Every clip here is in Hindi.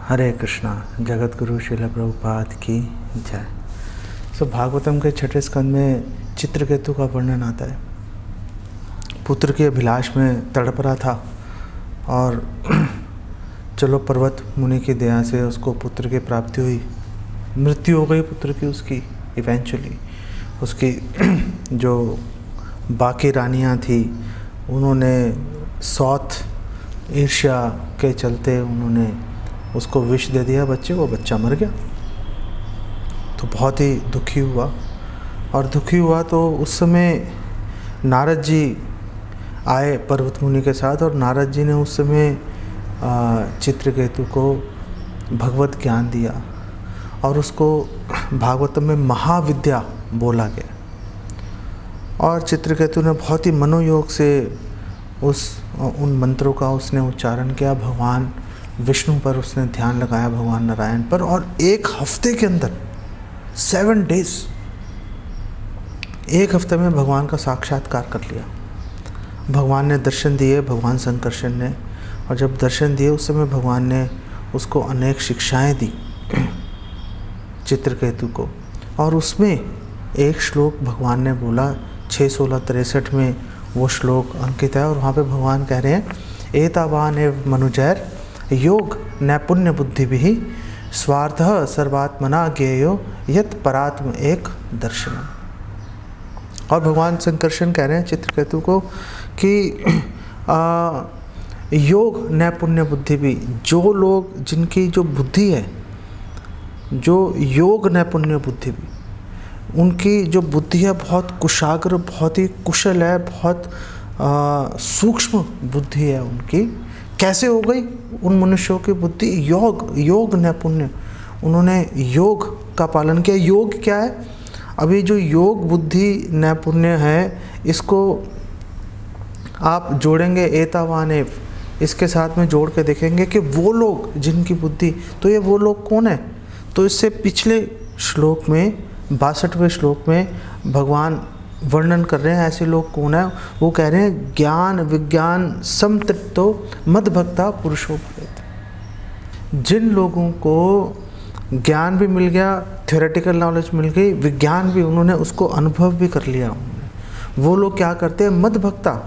हरे कृष्णा। जगत गुरु श्रील प्रभुपाद की जय। भागवतम के छठे स्कंद में चित्रकेतु का वर्णन आता है। पुत्र की अभिलाष में तड़प रहा था और चलो पर्वत मुनि की दया से उसको पुत्र की प्राप्ति हुई। मृत्यु हो गई पुत्र की उसकी इवेंचुअली। उसकी जो बाकी रानियां थी उन्होंने सौत ईर्ष्या के चलते उन्होंने उसको विष दे दिया बच्चे को, बच्चा मर गया। तो बहुत ही दुखी हुआ और दुखी हुआ तो उस समय नारद जी आए पर्वत मुनि के साथ और नारद जी ने उस समय चित्रकेतु को भगवत ज्ञान दिया और उसको भागवतम में महाविद्या बोला गया। और चित्रकेतु ने बहुत ही मनोयोग से उन मंत्रों का उसने उच्चारण किया। भगवान विष्णु पर उसने ध्यान लगाया, भगवान नारायण पर, और एक हफ्ते के अंदर 7 days, एक हफ्ते में भगवान का साक्षात्कार कर लिया। भगवान ने दर्शन दिए, भगवान संकर्षण ने, और जब दर्शन दिए उस समय भगवान ने उसको अनेक शिक्षाएं दी चित्रकेतु को। और उसमें एक श्लोक भगवान ने बोला 6:16-63 में वो श्लोक अंकित है। और वहाँ पे भगवान कह रहे हैं एतावान एव मनुजैर योग नैपुण्य बुद्धि भी स्वार्थ सर्वात्मना ज्ञेयो यत परात्म एक दर्शनम। और भगवान संकर्षण कह रहे हैं चित्रकेतु को कि योग नैपुण्य बुद्धि भी, जो लोग जिनकी जो बुद्धि है, जो योग नैपुण्य बुद्धि भी, उनकी जो बुद्धि है बहुत कुशाग्र, बहुत ही कुशल है, बहुत सूक्ष्म बुद्धि है उनकी। कैसे हो गई उन मनुष्यों की बुद्धि? योग नैपुण्य, उन्होंने योग का पालन किया। योग क्या है? अभी जो योग बुद्धि नैपुण्य है इसको आप जोड़ेंगे एतावानेव, इसके साथ में जोड़ के देखेंगे कि वो लोग जिनकी बुद्धि, तो ये वो लोग कौन है? तो इससे पिछले श्लोक में 62वें श्लोक में भगवान वर्णन कर रहे हैं ऐसे लोग कौन है। वो कह रहे हैं ज्ञान विज्ञान समतृप्तो मद्भक्ता पुरुषो भवेत्। जिन लोगों को ज्ञान भी मिल गया, थ्योरेटिकल नॉलेज मिल गई, विज्ञान भी उन्होंने उसको अनुभव भी कर लिया उन्होंने, वो लोग क्या करते हैं? मद्भक्ता,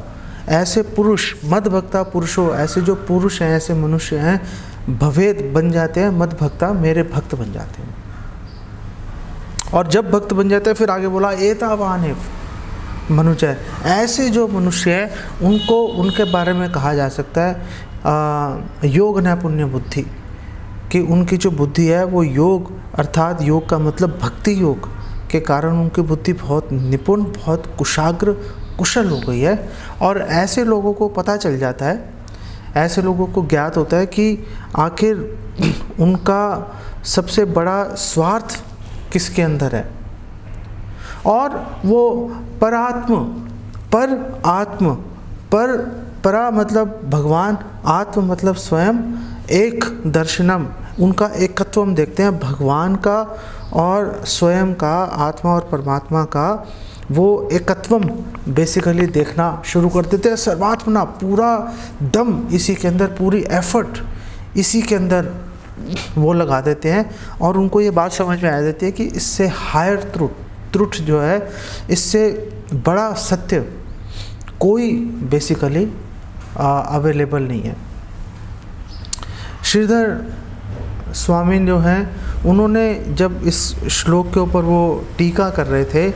ऐसे पुरुष, मद्भक्ता पुरुषो, ऐसे जो पुरुष हैं, ऐसे मनुष्य हैं, भवेत् बन जाते हैं, मद्भक्ता मेरे भक्त बन जाते हैं। और जब भक्त बन जाते हैं फिर आगे बोला एतावानेव मनुजय, ऐसे जो मनुष्य हैं उनको, उनके बारे में कहा जा सकता है योग नैपुण्य बुद्धि, कि उनकी जो बुद्धि है वो योग, अर्थात योग का मतलब भक्ति योग के कारण उनकी बुद्धि बहुत निपुण, बहुत कुशाग्र, कुशल हो गई है। और ऐसे लोगों को पता चल जाता है, ऐसे लोगों को ज्ञात होता है कि आखिर उनका सबसे बड़ा स्वार्थ किसके अंदर है। और वो परात्म, पर आत्म, परा मतलब भगवान, आत्म मतलब स्वयं, एक दर्शनम, उनका एकत्व हम देखते हैं भगवान का और स्वयं का, आत्मा और परमात्मा का वो एकत्वम बेसिकली देखना शुरू कर देते हैं। सर्वात्मना, पूरा दम इसी के अंदर, पूरी एफर्ट इसी के अंदर वो लगा देते हैं। और उनको ये बात समझ में आ जाती है कि इससे हायर ट्रुथ जो है, इससे बड़ा सत्य कोई बेसिकली अवेलेबल नहीं है। श्रीधर स्वामी जो हैं उन्होंने जब इस श्लोक के ऊपर वो टीका कर रहे थे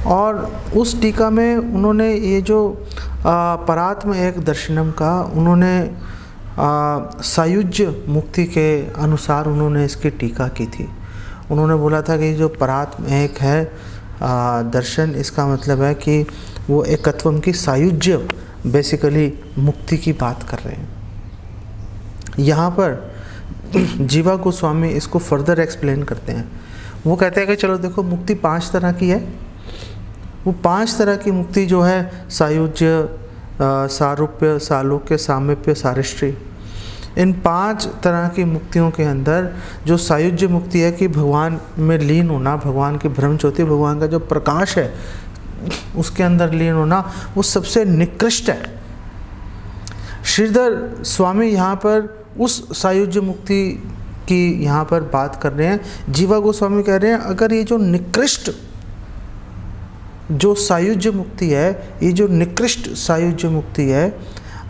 और उस टीका में उन्होंने ये जो परात्म एक दर्शनम का उन्होंने सायुज्य मुक्ति के अनुसार उन्होंने इसकी टीका की थी। उन्होंने बोला था कि जो परात्म एक है दर्शन, इसका मतलब है कि वो एकत्वम की सायुज्य बेसिकली मुक्ति की बात कर रहे हैं। यहाँ पर जीवा गोस्वामी इसको फर्दर एक्सप्लेन करते हैं। वो कहते हैं कि चलो देखो, मुक्ति 5 तरह की है। वो 5 तरह की मुक्ति जो है, सायुज्य, सारूप्य, सालोक्य, सामीप्य, सारिष्टि, इन 5 तरह की मुक्तियों के अंदर जो सायुज्य मुक्ति है कि भगवान में लीन होना, भगवान की ब्रह्मज्योति, भगवान का जो प्रकाश है उसके अंदर लीन होना, वो सबसे निकृष्ट है। श्रीधर स्वामी यहाँ पर उस सायुज्य मुक्ति की यहाँ पर बात कर रहे हैं। जीवा गोस्वामी कह रहे हैं अगर ये जो निकृष्ट जो सायुज्य मुक्ति है, ये जो निकृष्ट सायुज्य मुक्ति है,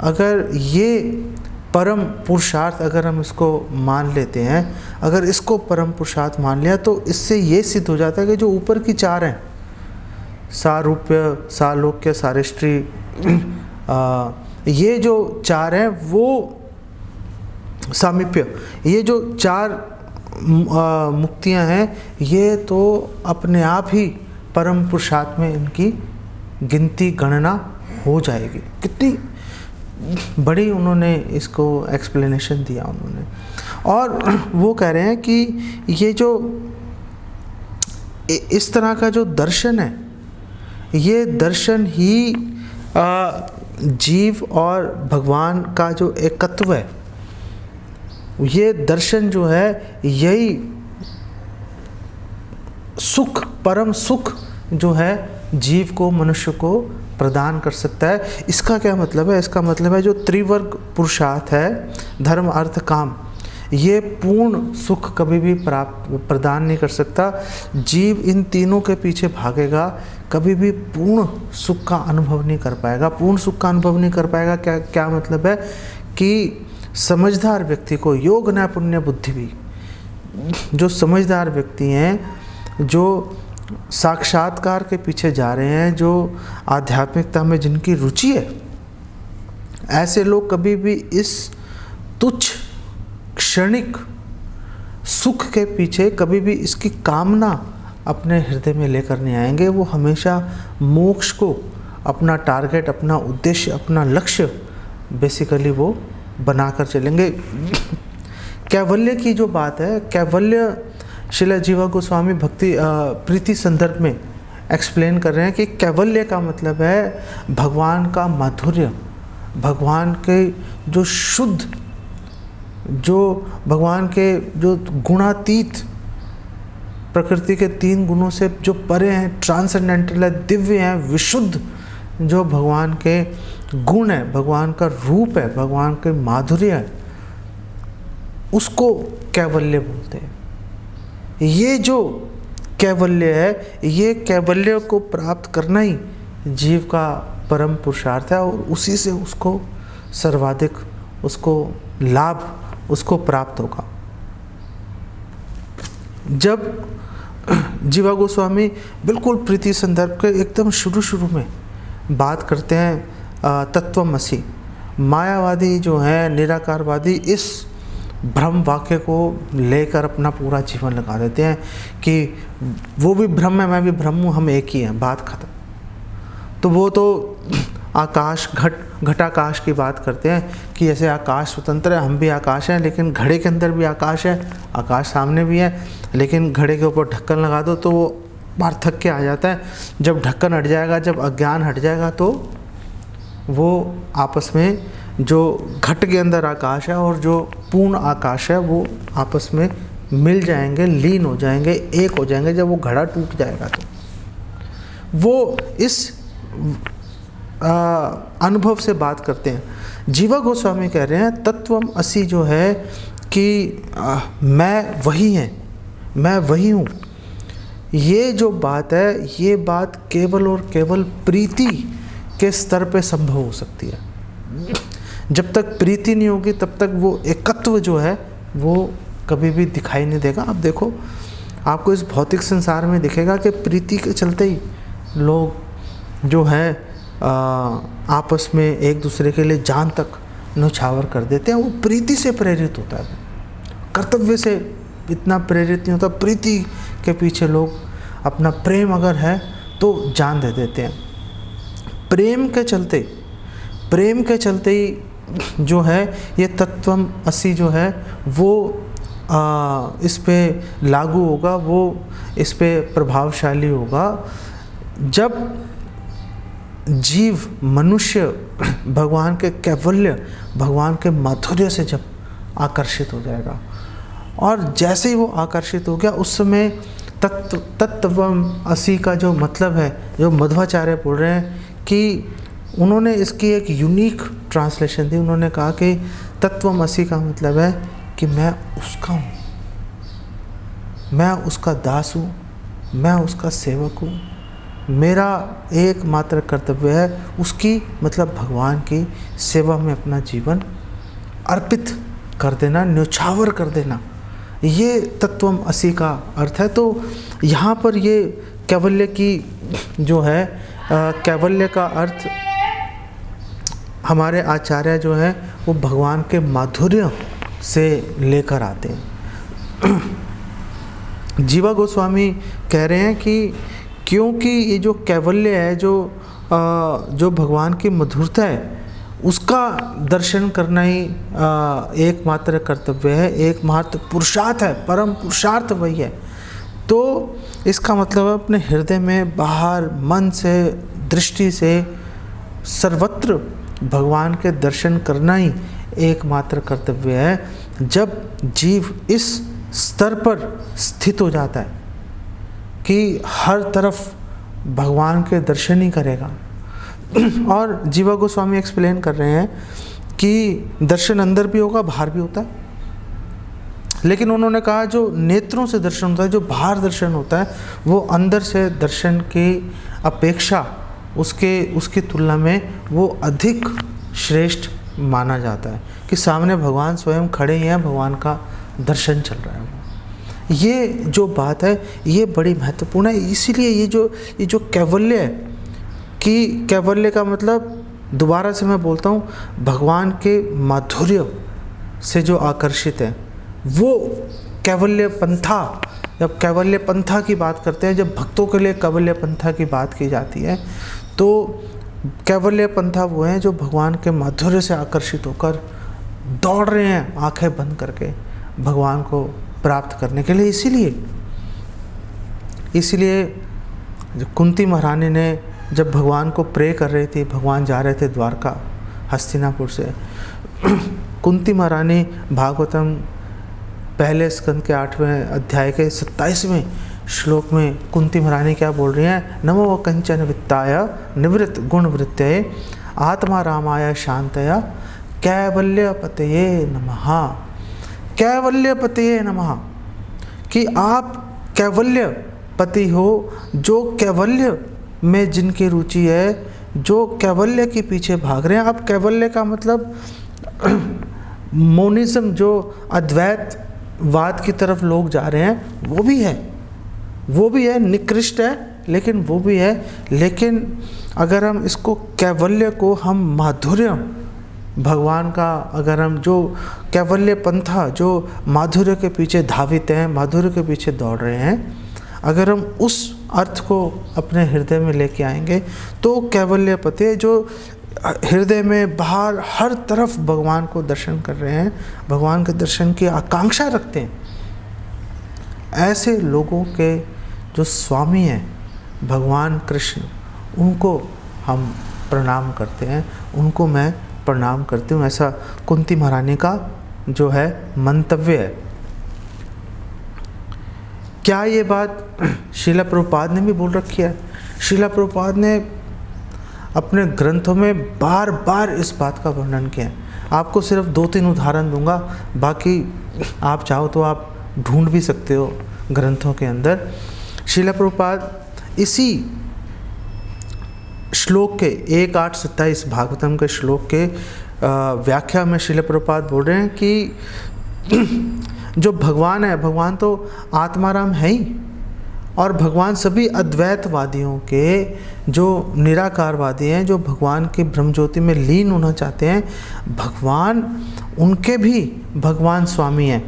अगर ये परम पुरुषार्थ अगर हम इसको मान लेते हैं, अगर इसको परम पुरुषार्थ मान लिया तो इससे ये सिद्ध हो जाता है कि जो ऊपर की चार हैं, सारूप्य, सालोक्य, सारिष्टि, ये जो चार हैं वो सामीप्य, ये जो चार मुक्तियां हैं ये तो अपने आप ही परम पुरुषार्थ में इनकी गिनती गणना हो जाएगी। कितनी बड़ी उन्होंने इसको एक्सप्लेनेशन दिया उन्होंने। और वो कह रहे हैं कि ये जो इस तरह का जो दर्शन है, ये दर्शन ही जीव और भगवान का जो एकत्व है, ये दर्शन जो है यही सुख, परम सुख जो है जीव को, मनुष्य को प्रदान कर सकता है। इसका क्या मतलब है? इसका मतलब है जो त्रिवर्ग पुरुषार्थ है, धर्म अर्थ काम, ये पूर्ण सुख कभी भी प्रदान नहीं कर सकता। जीव इन तीनों के पीछे भागेगा, कभी भी पूर्ण सुख का अनुभव नहीं कर पाएगा। पूर्ण सुख का अनुभव नहीं कर पाएगा क्या मतलब है कि समझदार व्यक्ति को, योग न पुण्य बुद्धि भी, जो समझदार व्यक्ति हैं, जो साक्षात्कार के पीछे जा रहे हैं, जो आध्यात्मिकता में जिनकी रुचि है, ऐसे लोग कभी भी इस तुच्छ क्षणिक सुख के पीछे कभी भी इसकी कामना अपने हृदय में लेकर नहीं आएंगे। वो हमेशा मोक्ष को अपना टारगेट, अपना उद्देश्य, अपना लक्ष्य बेसिकली वो बनाकर चलेंगे। कैवल्य की जो बात है, कैवल्य श्रील जीवा गोस्वामी भक्ति प्रीति संदर्भ में एक्सप्लेन कर रहे हैं कि कैवल्य का मतलब है भगवान का माधुर्य, भगवान के जो शुद्ध, जो भगवान के जो गुणातीत, प्रकृति के 3 गुणों से जो परे हैं, ट्रांसेंडेंटल है, दिव्य हैं, विशुद्ध जो भगवान के गुण है, भगवान का रूप है, भगवान के माधुर्य है, उसको कैवल्य बोलते हैं। ये जो कैवल्य है, ये कैवल्य को प्राप्त करना ही जीव का परम पुरुषार्थ है और उसी से उसको सर्वाधिक उसको लाभ उसको प्राप्त होगा। जब जीवा गोस्वामी बिल्कुल प्रीति संदर्भ के एकदम शुरू में बात करते हैं तत्वमसि, मायावादी जो हैं, निराकारवादी इस भ्रम वाक्य को लेकर अपना पूरा जीवन लगा देते हैं कि वो भी ब्रह्म है, मैं भी ब्रह्म हूँ, हम एक ही हैं, बात खत्म। तो वो तो आकाश, घटाकाश की बात करते हैं कि जैसे आकाश स्वतंत्र है, हम भी आकाश हैं, लेकिन घड़े के अंदर भी आकाश है, आकाश सामने भी है, लेकिन घड़े के ऊपर ढक्कन लगा दो तो वो बाहर थक के आ जाता है। जब ढक्कन हट जाएगा, जब अज्ञान हट जाएगा तो वो आपस में, जो घट के अंदर आकाश है और जो पूर्ण आकाश है, वो आपस में मिल जाएंगे, लीन हो जाएंगे, एक हो जाएंगे। जब वो घड़ा टूट जाएगा तो वो इस अनुभव से बात करते हैं। जीवा गोस्वामी कह रहे हैं तत्वम असि जो है कि मैं वही हैं, मैं वही हूँ, ये जो बात है, ये बात केवल और केवल प्रीति के स्तर पे संभव हो सकती है। जब तक प्रीति नहीं होगी तब तक वो एकत्व जो है वो कभी भी दिखाई नहीं देगा। अब देखो, आपको इस भौतिक संसार में दिखेगा कि प्रीति के चलते ही लोग जो हैं आपस में एक दूसरे के लिए जान तक न्यौछावर कर देते हैं। वो प्रीति से प्रेरित होता है, कर्तव्य से इतना प्रेरित नहीं होता। प्रीति के पीछे लोग अपना प्रेम अगर है तो जान दे देते हैं। प्रेम के चलते ही जो है ये तत्वम असि जो है वो इस पे लागू होगा, वो इस पे प्रभावशाली होगा। जब जीव, मनुष्य भगवान के कैवल्य, भगवान के माधुर्य से जब आकर्षित हो जाएगा, और जैसे ही वो आकर्षित हो गया उस समय तत्वम असि का जो मतलब है, जो मध्वाचार्य बोल रहे हैं कि उन्होंने इसकी एक यूनिक ट्रांसलेशन दी। उन्होंने कहा कि तत्वम असि का मतलब है कि मैं उसका हूँ, मैं उसका दास हूँ, मैं उसका सेवक हूँ, मेरा एकमात्र कर्तव्य है उसकी मतलब भगवान की सेवा में अपना जीवन अर्पित कर देना, न्यौछावर कर देना। ये तत्वमसि का अर्थ है। तो यहाँ पर ये कैवल्य की जो है कैवल्य का अर्थ हमारे आचार्य जो है वो भगवान के माधुर्य से लेकर आते हैं। जीवा गोस्वामी कह रहे हैं कि क्योंकि ये जो कैवल्य है, जो भगवान की मधुरता है, उसका दर्शन करना ही एकमात्र कर्तव्य है, एकमात्र पुरुषार्थ है, परम पुरुषार्थ वही है। तो इसका मतलब अपने हृदय में, बाहर, मन से, दृष्टि से, सर्वत्र भगवान के दर्शन करना ही एकमात्र कर्तव्य है। जब जीव इस स्तर पर स्थित हो जाता है कि हर तरफ भगवान के दर्शन ही करेगा। और जीवा गोस्वामी एक्सप्लेन कर रहे हैं कि दर्शन अंदर भी होगा, बाहर भी होता है, लेकिन उन्होंने कहा जो नेत्रों से दर्शन होता है, जो बाहर दर्शन होता है, वो अंदर से दर्शन की अपेक्षा उसकी तुलना में वो अधिक श्रेष्ठ माना जाता है कि सामने भगवान स्वयं खड़े ही हैं, भगवान का दर्शन चल रहा है। ये जो बात है ये बड़ी महत्वपूर्ण है। इसीलिए ये जो कैवल्य है, कि कैवल्य का मतलब, दोबारा से मैं बोलता हूँ, भगवान के माधुर्य से जो आकर्षित है वो कैवल्य पंथा। जब कैवल्य पंथा की बात करते हैं, जब भक्तों के लिए कैवल्य पंथा की बात की जाती है, तो कैवल्य पंथा वो हैं जो भगवान के माधुर्य से आकर्षित होकर दौड़ रहे हैं आंखें बंद करके भगवान को प्राप्त करने के लिए। इसीलिए कुंती महारानी ने जब भगवान को प्रे कर रही थी, भगवान जा रहे थे द्वारका हस्तिनापुर से, कुंती महारानी भागवतम पहले स्कंद के 8वें अध्याय के 27वें श्लोक में कुंती महारानी क्या बोल रही हैं? नमो कंचन वित्ताय निवृत्त गुण वृत्तये आत्मा रामाय शांतया कैवल्य पतये नमः। कैवल्य पतये नमः, कि आप कैवल्य पति हो, जो कैवल्य में जिनकी रुचि है, जो कैवल्य के पीछे भाग रहे हैं। अब कैवल्य का मतलब मोनिज्म, जो अद्वैतवाद की तरफ लोग जा रहे हैं, वो भी है, निकृष्ट है, लेकिन वो भी है। लेकिन अगर हम इसको कैवल्य को, हम माधुर्य भगवान का, अगर हम जो कैवल्य पंथा, जो माधुर्य के पीछे धावित हैं, माधुर्य के पीछे दौड़ रहे हैं, अगर हम उस अर्थ को अपने हृदय में लेके आएंगे, तो कैवल्य पते जो हृदय में, बाहर, हर तरफ भगवान को दर्शन कर रहे हैं, भगवान के दर्शन की आकांक्षा रखते हैं, ऐसे लोगों के जो स्वामी हैं भगवान कृष्ण, उनको हम प्रणाम करते हैं, उनको मैं प्रणाम करती हूँ। ऐसा कुंती महारानी का जो है मंतव्य है। क्या ये बात श्रीला प्रभुपाद ने भी बोल रखी है? श्रीला प्रभुपाद ने अपने ग्रंथों में बार बार इस बात का वर्णन किया है। आपको सिर्फ 2-3 उदाहरण दूंगा, बाकी आप चाहो तो आप ढूंढ भी सकते हो ग्रंथों के अंदर। श्रीला प्रभुपाद इसी श्लोक के 1:8-27 भागवतम के श्लोक के व्याख्या में श्रीला प्रभुपाद बोल रहे हैं कि जो भगवान है, भगवान तो आत्माराम है ही, और भगवान सभी अद्वैतवादियों के जो निराकारवादी हैं, जो भगवान की ब्रह्म ज्योति में लीन होना चाहते हैं, भगवान उनके भी भगवान स्वामी हैं।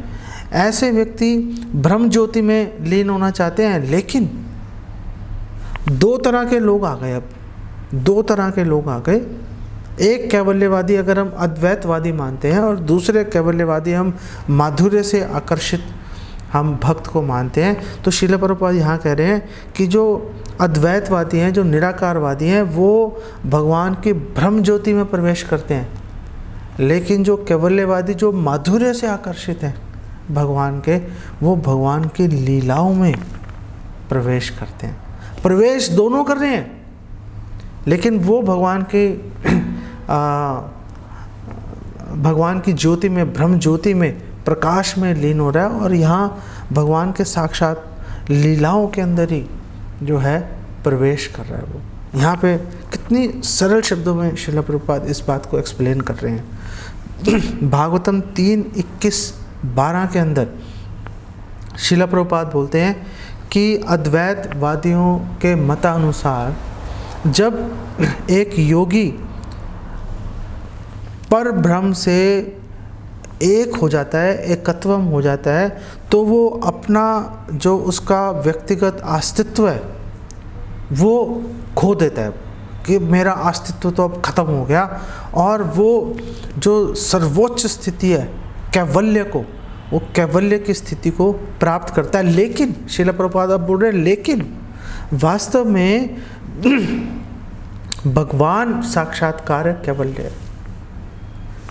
ऐसे व्यक्ति ब्रह्म ज्योति में लीन होना चाहते हैं, लेकिन 2 तरह के लोग आ गए। अब 2 तरह के लोग आ गए। एक कैवल्यवादी अगर हम अद्वैतवादी मानते हैं, और दूसरे कैवल्यवादी हम माधुर्य से आकर्षित हम भक्त को मानते हैं। तो श्रील प्रभुपाद यहाँ कह रहे हैं कि जो अद्वैतवादी हैं, जो निराकारवादी हैं, वो भगवान की ब्रह्म ज्योति में प्रवेश करते हैं, लेकिन जो कैवल्यवादी, जो माधुर्य से आकर्षित हैं भगवान के, वो भगवान की लीलाओं में प्रवेश करते हैं। प्रवेश दोनों कर रहे हैं, लेकिन वो भगवान की ज्योति में, ब्रह्म ज्योति में प्रकाश में लीन हो रहा है और यहाँ भगवान के साक्षात लीलाओं के अंदर ही जो है प्रवेश कर रहा है। वो यहाँ पे कितनी सरल शब्दों में श्रील प्रभुपाद इस बात को एक्सप्लेन कर रहे हैं। भागवतम 3:21-12 के अंदर श्रील प्रभुपाद बोलते हैं कि अद्वैतवादियों के मतानुसार जब एक योगी पर ब्रह्म से एक हो जाता है, एकत्वम हो जाता है, तो वो अपना जो उसका व्यक्तिगत अस्तित्व है वो खो देता है कि मेरा अस्तित्व तो अब खत्म हो गया, और वो जो सर्वोच्च स्थिति है कैवल्य को, वो कैवल्य की स्थिति को प्राप्त करता है। लेकिन श्रील प्रभुपाद अब बोल रहे हैं लेकिन वास्तव में भगवान साक्षात्कार है, कैवल्य है।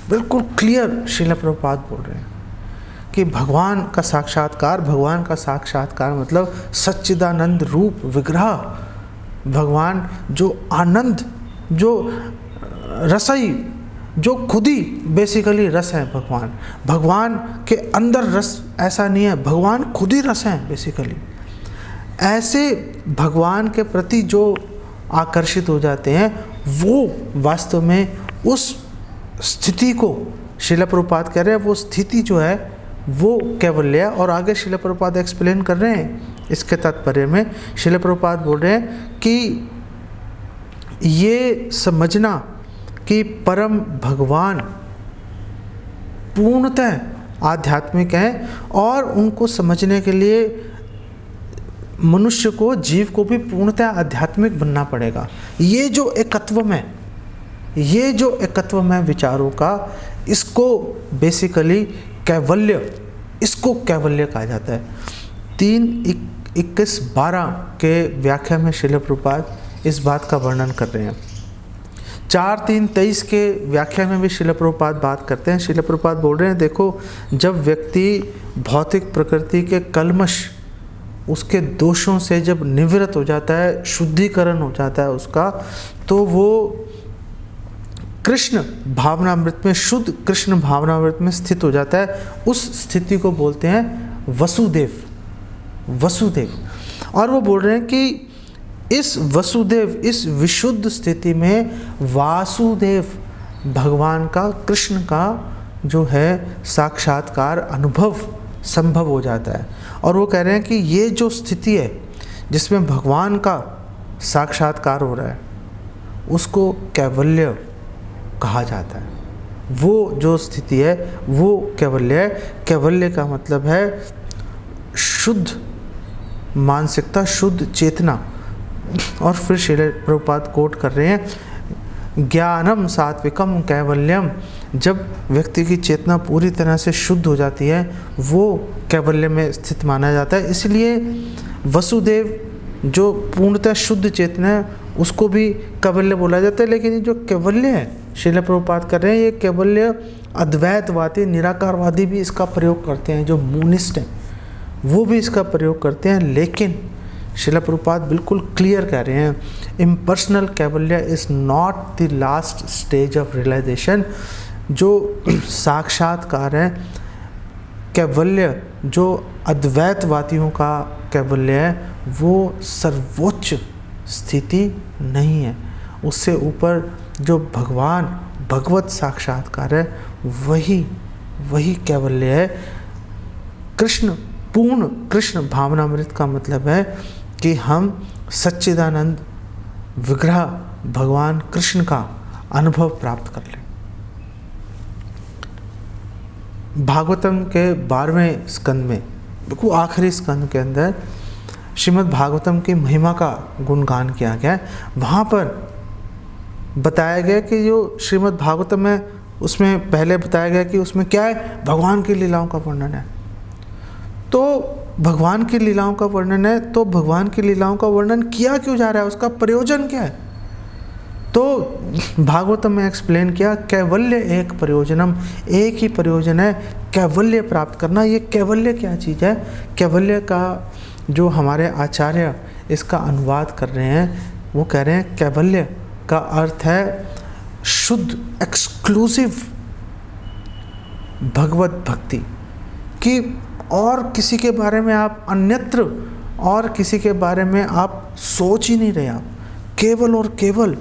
बिल्कुल क्लियर श्रील प्रभुपाद बोल रहे हैं कि भगवान का साक्षात्कार मतलब सच्चिदानंद रूप विग्रह, भगवान जो आनंद, जो रसई, जो खुद ही बेसिकली रस है। भगवान के अंदर रस ऐसा नहीं है, भगवान खुद ही रस है बेसिकली। ऐसे भगवान के प्रति जो आकर्षित हो जाते हैं वो वास्तव में उस स्थिति को श्रील प्रभुपाद कह रहे हैं, वो स्थिति जो है वो कैवल्य है। और आगे श्रील प्रभुपाद एक्सप्लेन कर रहे हैं इसके तात्पर्य में। श्रील प्रभुपाद बोल रहे हैं कि ये समझना कि परम भगवान पूर्णतः आध्यात्मिक हैं और उनको समझने के लिए मनुष्य को, जीव को भी पूर्णतः आध्यात्मिक बनना पड़ेगा। ये जो एकत्वम है, ये जो एकत्वम है विचारों का, इसको बेसिकली कैवल्य, इसको कैवल्य कहा जाता है। 3:21-12 के व्याख्या में श्रील प्रभुपाद इस बात का वर्णन कर रहे हैं। 4:3-23 के व्याख्या में भी श्रील प्रभुपाद बात करते हैं। श्रील प्रभुपाद बोल रहे हैं देखो, जब व्यक्ति भौतिक प्रकृति के कल्मश, उसके दोषों से जब निवृत्त हो जाता है, शुद्धिकरण हो जाता है उसका, तो वो कृष्ण भावनामृत में, शुद्ध कृष्ण भावनामृत में स्थित हो जाता है। उस स्थिति को बोलते हैं वसुदेव। और वो बोल रहे हैं कि इस वसुदेव, इस विशुद्ध स्थिति में वासुदेव भगवान का, कृष्ण का जो है साक्षात्कार अनुभव संभव हो जाता है। और वो कह रहे हैं कि ये जो स्थिति है जिसमें भगवान का साक्षात्कार हो रहा है उसको कैवल्य कहा जाता है। वो जो स्थिति है वो कैवल्य है। कैवल्य का मतलब है शुद्ध मानसिकता, शुद्ध चेतना। और फिर श्रील प्रभुपाद कोट कर रहे हैं, ज्ञानम सात्विकम कैवल्यम। जब व्यक्ति की चेतना पूरी तरह से शुद्ध हो जाती है वो कैवल्य में स्थित माना जाता है। इसलिए वसुदेव जो पूर्णतः शुद्ध चेतना है उसको भी कैवल्य बोला जाता है। लेकिन ये जो कैवल्य है श्रील प्रभुपाद कर रहे हैं, ये कैवल्य अद्वैतवादी, निराकारवादी भी इसका प्रयोग करते हैं, जो मोनिस्ट हैं वो भी इसका प्रयोग करते हैं। लेकिन श्रील प्रभुपाद बिल्कुल क्लियर कह रहे हैं, इम्पर्सनल कैवल्य is not the last stage of realization. जो साक्षात्कार है कैवल्य, जो अद्वैतवादियों का कैवल्य है, वो सर्वोच्च स्थिति नहीं है। उससे ऊपर जो भगवान, भगवत साक्षात्कार है वही कैवल्य है। कृष्ण, पूर्ण कृष्ण भावनामृत का मतलब है कि हम सच्चिदानंद विग्रह भगवान कृष्ण का अनुभव प्राप्त कर लें। भागवतम के 12वें स्कंद में, बिल्कुल आखिरी स्कंद के अंदर श्रीमद् भागवतम की महिमा का गुणगान किया गया है। वहाँ पर बताया गया कि जो श्रीमद् भागवतम है उसमें पहले बताया गया कि उसमें क्या है, भगवान की लीलाओं का वर्णन है। तो भगवान की लीलाओं का वर्णन है, तो भगवान की लीलाओं का वर्णन किया क्यों जा रहा है, उसका प्रयोजन क्या है? तो भागवतम में एक्सप्लेन किया, कैवल्य एक प्रयोजनम, एक ही प्रयोजन है कैवल्य प्राप्त करना। ये कैवल्य क्या चीज़ है? कैवल्य का जो हमारे आचार्य इसका अनुवाद कर रहे हैं वो कह रहे हैं कैवल्य का अर्थ है शुद्ध, एक्सक्लूसिव भगवत भक्ति। कि और किसी के बारे में आप अन्यत्र और किसी के बारे में आप सोच ही नहीं रहे, आप केवल और केवल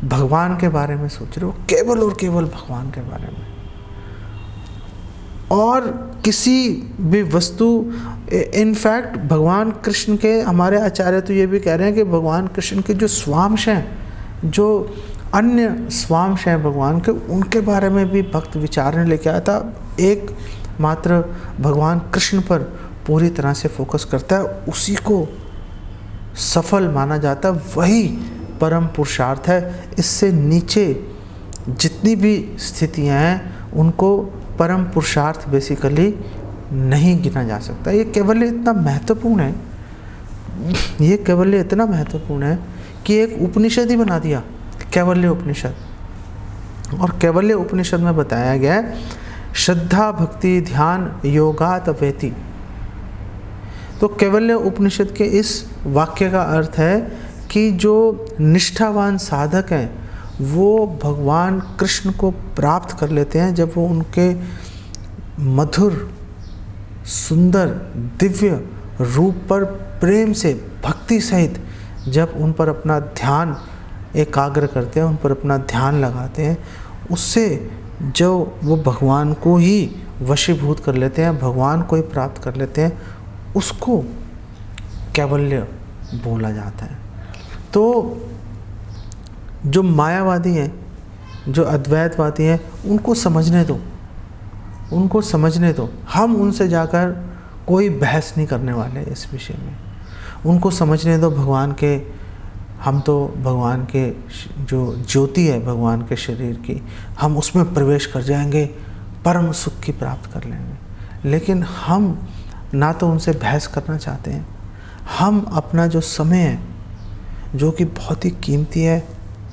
भगवान के बारे में सोच रहे हो, केवल और केवल भगवान के बारे में। और किसी भी वस्तु, इनफैक्ट भगवान कृष्ण के, हमारे आचार्य तो ये भी कह रहे हैं कि भगवान कृष्ण के जो स्वांश हैं, जो अन्य स्वांश हैं भगवान के, उनके बारे में भी भक्त विचारने लेके आया था। एक मात्र भगवान कृष्ण पर पूरी तरह से फोकस करता है, उसी को सफल माना जाता है, वही परम पुरुषार्थ है। इससे नीचे जितनी भी स्थितियां हैं उनको परम पुरुषार्थ बेसिकली नहीं गिना जा सकता। ये कैवल्य इतना महत्वपूर्ण है, ये कैवल्य इतना महत्वपूर्ण है कि एक उपनिषद ही बना दिया, कैवल्य उपनिषद। और कैवल्य उपनिषद में बताया गया है श्रद्धा भक्ति ध्यान योगात वेति। तो कैवल्य उपनिषद के इस वाक्य का अर्थ है कि जो निष्ठावान साधक हैं वो भगवान कृष्ण को प्राप्त कर लेते हैं जब वो उनके मधुर सुंदर दिव्य रूप पर प्रेम से भक्ति सहित जब उन पर अपना ध्यान एकाग्र करते हैं, उन पर अपना ध्यान लगाते हैं, उससे जो वो भगवान को ही वशीभूत कर लेते हैं, भगवान को ही प्राप्त कर लेते हैं, उसको कैवल्य बोला जाता है। तो जो मायावादी हैं, जो अद्वैतवादी हैं, उनको समझने दो, उनको समझने दो। हम उनसे जाकर कोई बहस नहीं करने वाले इस विषय में। उनको समझने दो भगवान के, हम तो भगवान के जो ज्योति है भगवान के शरीर की, हम उसमें प्रवेश कर जाएंगे, परम सुख की प्राप्त कर लेंगे। लेकिन हम ना तो उनसे बहस करना चाहते हैं, हम अपना जो समय है, जो कि बहुत ही कीमती है,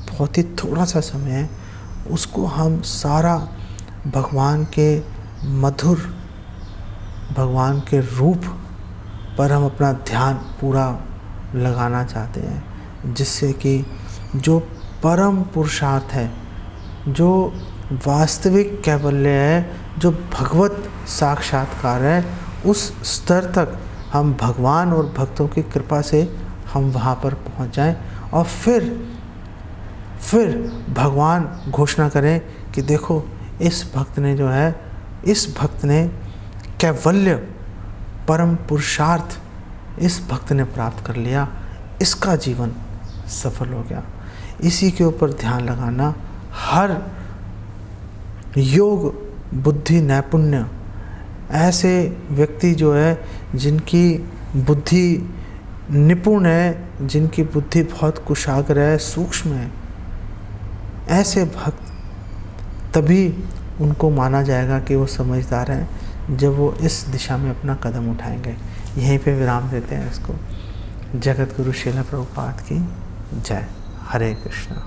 बहुत ही थोड़ा सा समय है, उसको हम सारा भगवान के मधुर, भगवान के रूप पर हम अपना ध्यान पूरा लगाना चाहते हैं, जिससे कि जो परम पुरुषार्थ है, जो वास्तविक कैवल्य है, जो भगवत साक्षात्कार है, उस स्तर तक हम भगवान और भक्तों की कृपा से हम वहाँ पर पहुँच जाएं। और फिर भगवान घोषणा करें कि देखो इस भक्त ने जो है, इस भक्त ने कैवल्य परम पुरुषार्थ इस भक्त ने प्राप्त कर लिया, इसका जीवन सफल हो गया। इसी के ऊपर ध्यान लगाना हर योग बुद्धि नैपुण्य, ऐसे व्यक्ति जो है जिनकी बुद्धि निपुण है, जिनकी बुद्धि बहुत कुशाग्र है, सूक्ष्म है, ऐसे भक्त तभी उनको माना जाएगा कि वो समझदार हैं जब वो इस दिशा में अपना कदम उठाएंगे। यहीं पे विराम देते हैं इसको। जगत गुरु श्रील प्रभुपाद की जय। हरे कृष्णा।